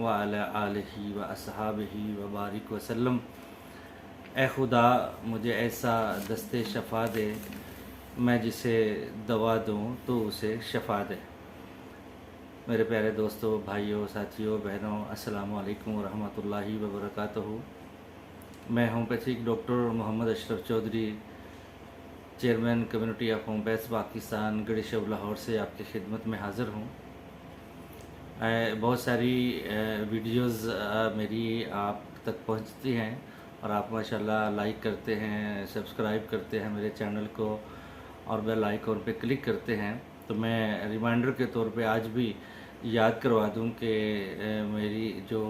व अला आलिहि व अस्हाबिहि व बारिक वसल्लम। ए खुदा मुझे ऐसा दस्ते शफ़ा दे, मैं जिसे दवा दूँ तो उसे शफ़ा दे। मेरे प्यारे दोस्तों, भाइयों, साथियों, बहनों, अस्सलामु अलैकुम व रहमतुल्लाहि व बरकातहू। मैं homeopathic doctor Mohammad Ashraf Chaudhry, chairman community of homeopaths Pakistan, Garhi शब लाहौर से आपकी खिदमत में हाज़िर हूँ। बहुत सारी वीडियोस मेरी आप तक पहुँचती हैं और आप माशाल्लाह लाइक करते हैं, सब्सक्राइब करते हैं मेरे चैनल को और बेल आइकॉन पे क्लिक करते हैं। तो मैं रिमाइंडर के तौर पे आज भी याद करवा दूं कि मेरी जो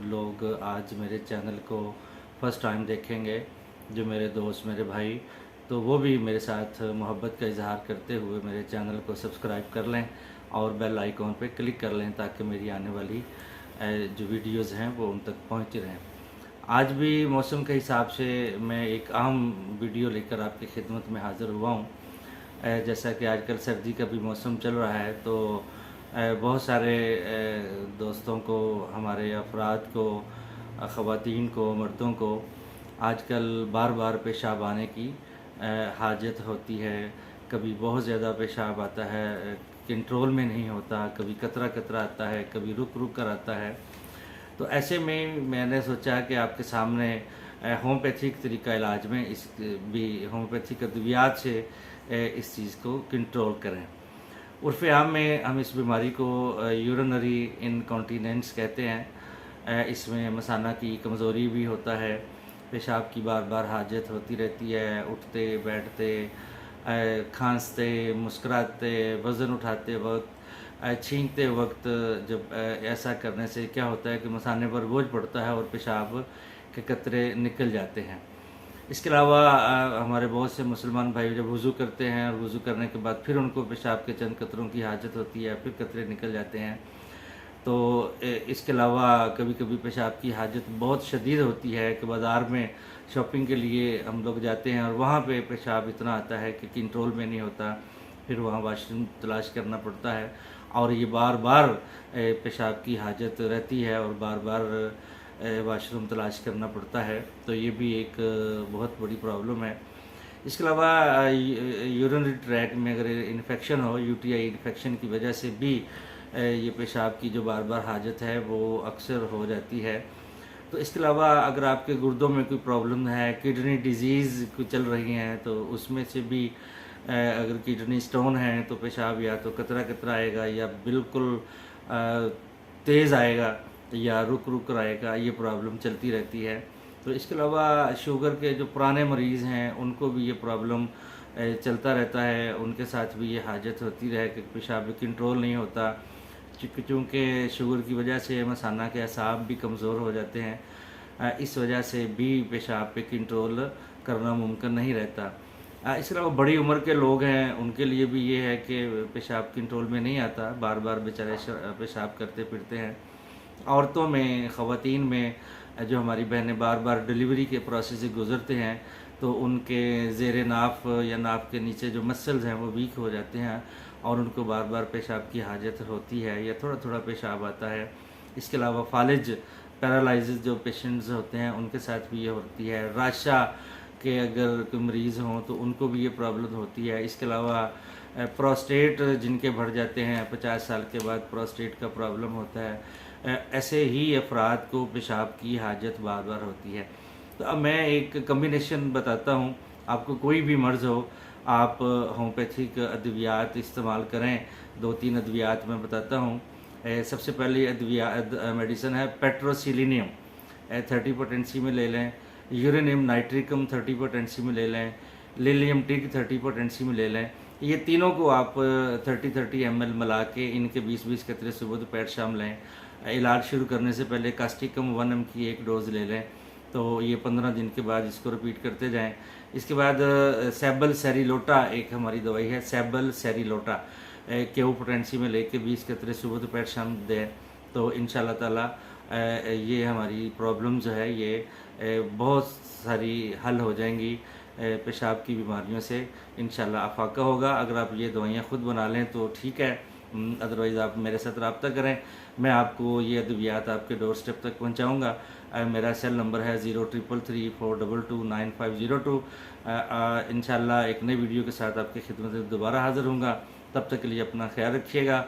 लोग आज मेरे चैनल को फर्स्ट टाइम देखेंगे, जो मेरे दोस्त, मेरे भाई, तो वो भी मेरे साथ मोहब्बत का इजहार करते हुए मेरे चैनल को सब्सक्राइब कर लें और बेल आइकॉन पे क्लिक कर लें ताकि मेरी आने वाली जो वीडियोस हैं वो उन तक पहुंचती रहें। आज भी मौसम के हिसाब से मैं एक अहम वीडियो लेकर आपकी खिदमत में हाज़िर हुआ हूँ। जैसा कि आजकल सर्दी का भी मौसम चल रहा है, तो बहुत सारे दोस्तों को, हमारे अफराद को, ख़वातीन को, मर्दों को आजकल बार बार पेशाब आने की हाजत होती है। कभी बहुत ज़्यादा पेशाब आता है, कंट्रोल में नहीं होता, कभी कतरा कतरा आता है, कभी रुक रुक कर आता है। तो ऐसे में मैंने सोचा कि आपके सामने होम्योपैथिक तरीका इलाज में इस भी होम्योपैथिक अद्वियात से इस चीज़ को कंट्रोल करें। उर्फ़ आम में हम इस बीमारी को यूरिनरी इनकॉन्टीनेंस कहते हैं। इसमें मसाना की कमज़ोरी भी होता है, पेशाब की बार बार हाजत होती रहती है, उठते बैठते, खांसते, मुस्कुराते, वज़न उठाते वक्त, छींकते वक्त। जब ऐसा करने से क्या होता है कि मसाने पर बोझ पड़ता है और पेशाब के कतरे निकल जाते हैं। इसके अलावा हमारे बहुत से मुसलमान भाई जब वज़ू करते हैं और वज़ू करने के बाद फिर उनको पेशाब के चंद कतरों की हाजत होती है, फिर कतरे निकल जाते हैं। तो इसके अलावा कभी कभी पेशाब की हाजत बहुत शदीद होती है कि बाज़ार में शॉपिंग के लिए हम लोग जाते हैं और वहाँ पे पेशाब इतना आता है कि कंट्रोल में नहीं होता, फिर वहाँ वाशरूम तलाश करना पड़ता है और ये बार बार पेशाब की हाजत रहती है और बार बार वाशरूम तलाश करना पड़ता है। तो ये भी एक बहुत बड़ी प्रॉब्लम है। इसके अलावा यूरिनरी ट्रैक में अगर इन्फेक्शन हो, यूटीआई इन्फेक्शन की वजह से भी ये पेशाब की जो बार बार हाजत है वो अक्सर हो जाती है। तो इसके अलावा अगर आपके गुर्दों में कोई प्रॉब्लम है, किडनी डिजीज़ कोई चल रही हैं, तो उसमें से भी अगर किडनी स्टोन है तो पेशाब या तो कतरा कतरा आएगा या बिल्कुल तेज़ आएगा या रुक रुक कर आएगा। ये प्रॉब्लम चलती रहती है। तो इसके अलावा शुगर के जो पुराने मरीज़ हैं उनको भी ये प्रॉब्लम चलता रहता है, उनके साथ भी ये हाजत होती रहे कि पेशाब कंट्रोल नहीं होता। चूँकि शुगर की वजह से मसाना के असाब भी कमज़ोर हो जाते हैं, इस वजह से भी पेशाब पे कंट्रोल करना मुमकिन नहीं रहता। इसके अलावा बड़ी उम्र के लोग हैं, उनके लिए भी ये है कि पेशाब कंट्रोल में नहीं आता, बार बार बेचारे पेशाब करते फिरते हैं। औरतों में, ख़वातीन में जो हमारी बहनें बार बार डिलीवरी के प्रोसेस से गुज़रते हैं तो उनके ज़ेरे नाफ या नाफ के नीचे जो मसल्स हैं वो वीक हो जाते हैं और उनको बार बार पेशाब की हाजत होती है या थोड़ा थोड़ा पेशाब आता है। इसके अलावा फालिज पैरालाइज जो पेशेंट्स होते हैं उनके साथ भी ये होती है। राशा के अगर कोई मरीज़ हों तो उनको भी ये प्रॉब्लम होती है। इसके अलावा प्रोस्टेट जिनके बढ़ जाते हैं 50 साल के बाद प्रोस्टेट का प्रॉब्लम होता है, ऐसे ही अफराद को पेशाब की हाजत बार बार होती है। तो अब मैं एक कम्बिनेशन बताता हूँ, आपको कोई भी मर्ज़ हो आप होम्योपैथिक अद्वियात इस्तेमाल करें। 2-3 अद्वियात मैं बताता हूँ। सबसे पहली मेडिसिन है पेट्रोसिलिनियम, 30 पोटेंसी में ले लें। यूरेनियम नाइट्रिकम 30 पोटेंसी में ले लें। लिलियम टिक 30 पोटेंसी में ले लें। ये तीनों को आप 30-30 ml मिला के इनके 20-20 कतरे सुबह दोपहर शाम लें। इलाज शुरू करने से पहले कास्टिकम 1 mg की एक डोज़ ले लें। तो ये 15 दिन के बाद इसको रिपीट करते जाएं। इसके बाद सैबल सेरिलोटा एक हमारी दवाई है, सैबल सेरिलोटा केओ पोटेंसी में लेके 20 कतरे सुबह दोपहर शाम दें। तो इंशाल्लाह ताला ये हमारी प्रॉब्लम जो है ये बहुत सारी हल हो जाएंगी। पेशाब की बीमारियों से इंशाल्लाह अफाका होगा। अगर आप ये दवाइयाँ ख़ुद बना लें तो ठीक है, अदरवाइज़ आप मेरे साथ रब्ता करें, मैं आपको ये अद्वियात आपके डोर स्टेप तक पहुँचाऊँगा। मेरा सेल नंबर है 0333429502। इंशाल्लाह एक नई वीडियो के साथ आपकी खिदमत में दोबारा हाज़िर होऊंगा। तब तक के लिए अपना ख्याल रखिएगा।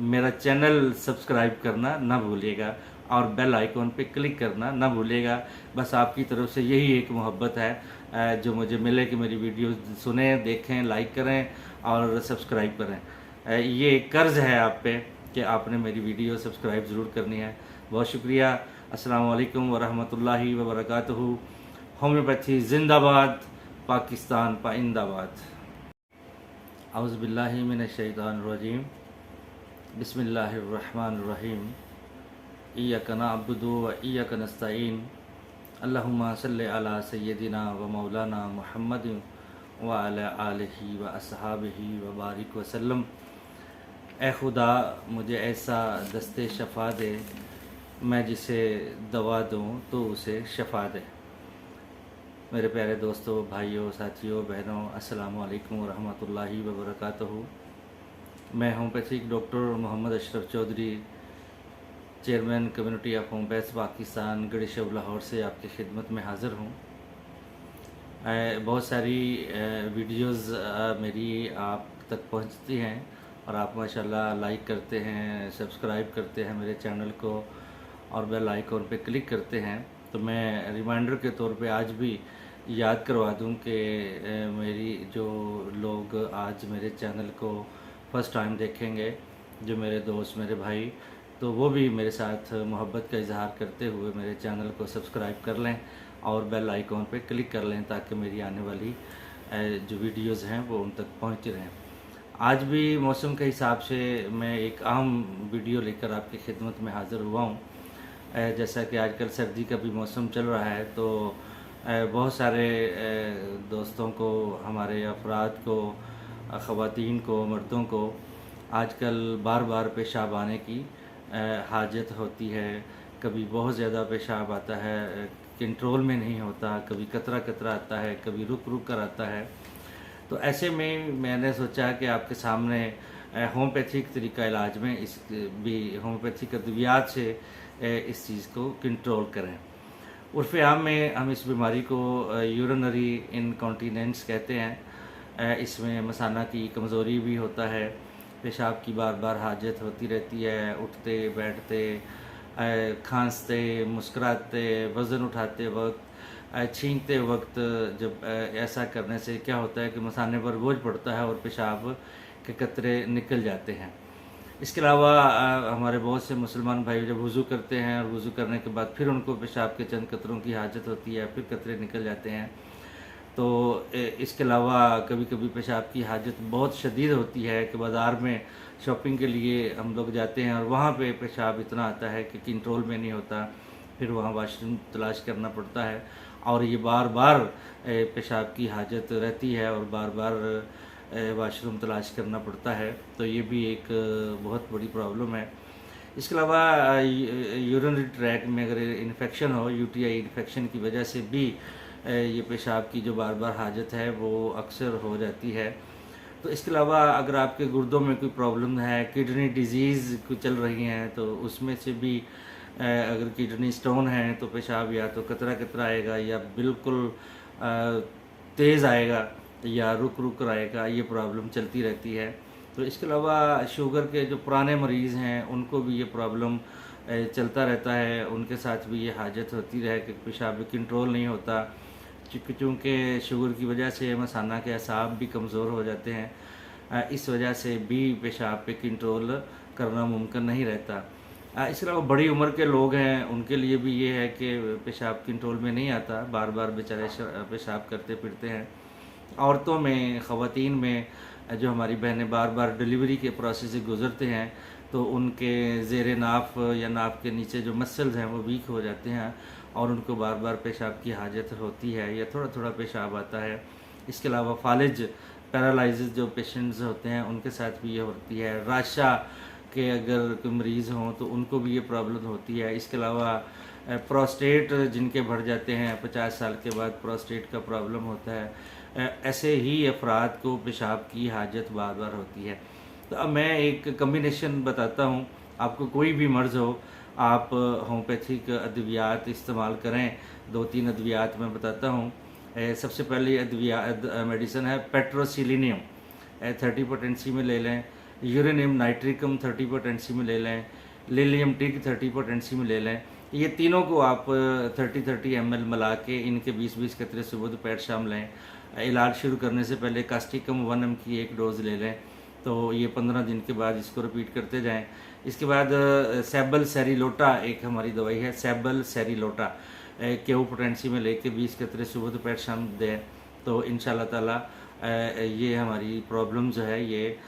मेरा चैनल सब्सक्राइब करना ना भूलिएगा और बेल आइकॉन पे क्लिक करना ना भूलिएगा। बस आपकी तरफ से यही एक मोहब्बत है जो मुझे मिले कि मेरी वीडियो सुनें, देखें, लाइक करें और सब्सक्राइब करें। ये एक कर्ज़ है आप पे कि आपने मेरी वीडियो सब्सक्राइब ज़रूर करनी है। बहुत शुक्रिया। अस्सलामु अलैकुम वरहमतुल्लाहि वबरकातुहू। होम्योपैथी जिंदाबाद, पाकिस्तान पाइंदाबाद। औज़ु बिल्लाहि मिनश शैतानिर रजीम। बिस्मिल्लाहिर्रहमानिर्रहीम। इय्याका नअबुदु व इय्याका नस्तईन। अल्लाहुम्मा सल्लि अला सय्यदिना व मौलाना मुहम्मदिन व अला आलिहि व अस्हाबिहि व बारिक वसल्लम। ए खुदा, मुझे ऐसा दस्ते शफ़ा दे, मैं जिसे दवा दूँ तो उसे शफ़ा दे। मेरे प्यारे दोस्तों, भाइयों, साथियों, बहनों, अस्सलामु अलैकुम वरहमतुल्लाहि वबरकातुहू। मैं homeopathic doctor Mohammad Ashraf Chaudhry, chairman community of homeopath Pakistan, Garhi शब लाहौर से आपकी खिदमत में हाज़िर हूँ। बहुत सारी वीडियोज़ मेरी आप तक पहुँचती हैं और आप माशाल्लाह लाइक करते हैं, सब्सक्राइब करते हैं मेरे चैनल को और बेल आइकॉन पे क्लिक करते हैं। तो मैं रिमाइंडर के तौर पे आज भी याद करवा दूं कि मेरी जो लोग आज मेरे चैनल को फ़र्स्ट टाइम देखेंगे, जो मेरे दोस्त, मेरे भाई, तो वो भी मेरे साथ मोहब्बत का इजहार करते हुए मेरे चैनल को सब्सक्राइब कर लें और बेल आइकॉन पे क्लिक कर लें ताकि मेरी आने वाली जो वीडियोज़ हैं वो उन तक पहुँचती रहें। आज भी मौसम के हिसाब से मैं एक अहम वीडियो लेकर आपकी खिदमत में हाज़िर हुआ हूँ। जैसा कि आजकल सर्दी का भी मौसम चल रहा है, तो बहुत सारे दोस्तों को, हमारे अफराद को, ख़वातीन को, मर्दों को आजकल बार बार पेशाब आने की हाजत होती है। कभी बहुत ज़्यादा पेशाब आता है, कंट्रोल में नहीं होता, कभी कतरा कतरा आता है, कभी रुक रुक कर आता है। तो ऐसे में मैंने सोचा कि आपके सामने होम्योपैथिक तरीका इलाज में इस भी होम्योपैथिक अद्वियात से इस चीज़ को कंट्रोल करें। उर्फ़ आम में हम इस बीमारी को यूरिनरी इनकॉन्टीनेंस कहते हैं। इसमें मसाना की कमज़ोरी भी होता है, पेशाब की बार बार हाजत होती रहती है, उठते बैठते, खांसते, मुस्कुराते, वज़न उठाते वक्त, छींकते वक्त। जब ऐसा करने से क्या होता है कि मसाने पर बोझ पड़ता है और पेशाब के कतरे निकल जाते हैं। इसके अलावा हमारे बहुत से मुसलमान भाई जब वज़ू करते हैं और वज़ू करने के बाद फिर उनको पेशाब के चंद कतरों की हाजत होती है, फिर कतरे निकल जाते हैं। तो इसके अलावा कभी कभी पेशाब की हाजत बहुत शदीद होती है कि बाज़ार में शॉपिंग के लिए हम लोग जाते हैं और वहाँ पे पेशाब इतना आता है कि कंट्रोल में नहीं होता, फिर वहाँ वाशरूम तलाश करना पड़ता है और ये बार बार पेशाब की हाजत रहती है और बार बार वाशरूम तलाश करना पड़ता है। तो ये भी एक बहुत बड़ी प्रॉब्लम है। इसके अलावा यूरिनरी ट्रैक में अगर इन्फेक्शन हो, यूटीआई इन्फेक्शन की वजह से भी ये पेशाब की जो बार बार हाजत है वो अक्सर हो जाती है। तो इसके अलावा अगर आपके गुर्दों में कोई प्रॉब्लम है, किडनी डिजीज़ कोई चल रही हैं, तो उसमें से भी अगर किडनी स्टोन है तो पेशाब या तो कतरा कतरा आएगा या बिल्कुल तेज़ आएगा या रुक रुक कर आएगा। ये प्रॉब्लम चलती रहती है। तो इसके अलावा शुगर के जो पुराने मरीज़ हैं उनको भी ये प्रॉब्लम चलता रहता है, उनके साथ भी ये हाजत होती रहे कि पेशाब कंट्रोल नहीं होता, चूँकि शुगर की वजह से मसाना के असाब भी कमज़ोर हो जाते हैं। इस वजह से भी पेशाब पे कंट्रोल करना मुमकिन नहीं रहता। इसके अलावा बड़ी उम्र के लोग हैं, उनके लिए भी ये है कि पेशाब कंट्रोल में नहीं आता, बार बार बेचारे पेशाब करते फिरते हैं। औरतों में, ख़वातीन में जो हमारी बहनें बार बार डिलीवरी के प्रोसेस से गुज़रते हैं तो उनके ज़ेरे नाफ या नाफ के नीचे जो मसल्स हैं वो वीक हो जाते हैं और उनको बार बार पेशाब की हाजत होती है या थोड़ा थोड़ा पेशाब आता है। इसके अलावा फालिज पैरालाइज जो पेशेंट्स होते हैं उनके साथ भी ये होती है। राशा के अगर कोई मरीज़ हों तो उनको भी ये प्रॉब्लम होती है। इसके अलावा प्रोस्टेट जिनके बढ़ जाते हैं 50 साल के बाद प्रोस्टेट का प्रॉब्लम होता है। ऐसे ही अफराद को पेशाब की हाजत बार बार होती है। तो अब मैं एक कम्बिनेशन बताता हूँ, आपको कोई भी मर्ज़ हो आप होम्योपैथिक अद्वियात इस्तेमाल करें। 2-3 अद्वियात मैं बताता हूँ। सबसे पहली मेडिसिन है पेट्रोसिलिनियम, 30 पोटेंसी में ले लें। यूरेनियम नाइट्रिकम 30 पोटेंसी में ले लें। लिलियम टिक 30 पोटेंसी में ले लें। ये तीनों को आप 30-30 ml मिला के इनके 20-20 कतरे सुबह दोपहर शाम लें। इलाज शुरू करने से पहले कास्टिकम 1 mg की एक डोज ले लें। तो ये 15 दिन के बाद इसको रिपीट करते जाएं। इसके बाद सैबल सेरिलोटा एक हमारी दवाई है, सैबल सेरिलोटा केओ पोटेंसी में लेके 20 कतरे सुबह दोपहर शाम दें। तो इंशाल्लाह ताला ये हमारी प्रॉब्लम जो है ये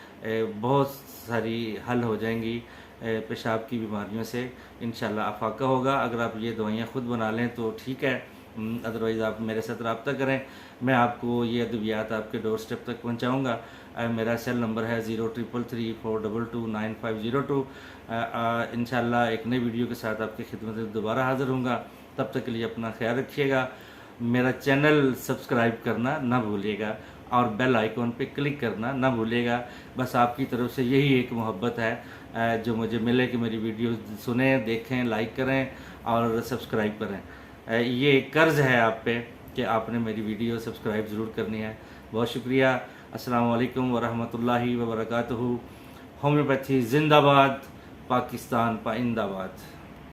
बहुत सारी हल हो जाएंगी। पेशाब की बीमारियों से इंशाल्लाह अफाका होगा। अगर आप ये दवाइयाँ ख़ुद बना लें तो ठीक है, अदरवाइज़ आप मेरे साथ रब्ता करें। मैं आपको ये अद्वियात आपके डोर स्टेप तक पहुँचाऊँगा। मेरा सेल नंबर है 033342290502। इंशाल्लाह एक नई वीडियो के साथ आपकी खिदमत में दोबारा हाज़िर होऊंगा। तब तक के लिए अपना ख्याल रखिएगा। मेरा चैनल सब्सक्राइब करना ना भूलिएगा और बेल आइकॉन पे क्लिक करना ना भूलिएगा। बस आपकी तरफ से यही एक मोहब्बत है जो मुझे मिले कि मेरी वीडियो सुनें, देखें, लाइक करें और सब्सक्राइब करें। ये एक कर्ज़ है आप पे कि आपने मेरी वीडियो सब्सक्राइब ज़रूर करनी है। बहुत शुक्रिया। अस्सलामु अलैकुम वरहमतुल्लाहि वबरकातुहू। होम्योपैथी जिंदाबाद, पाकिस्तान पाइंदाबाद।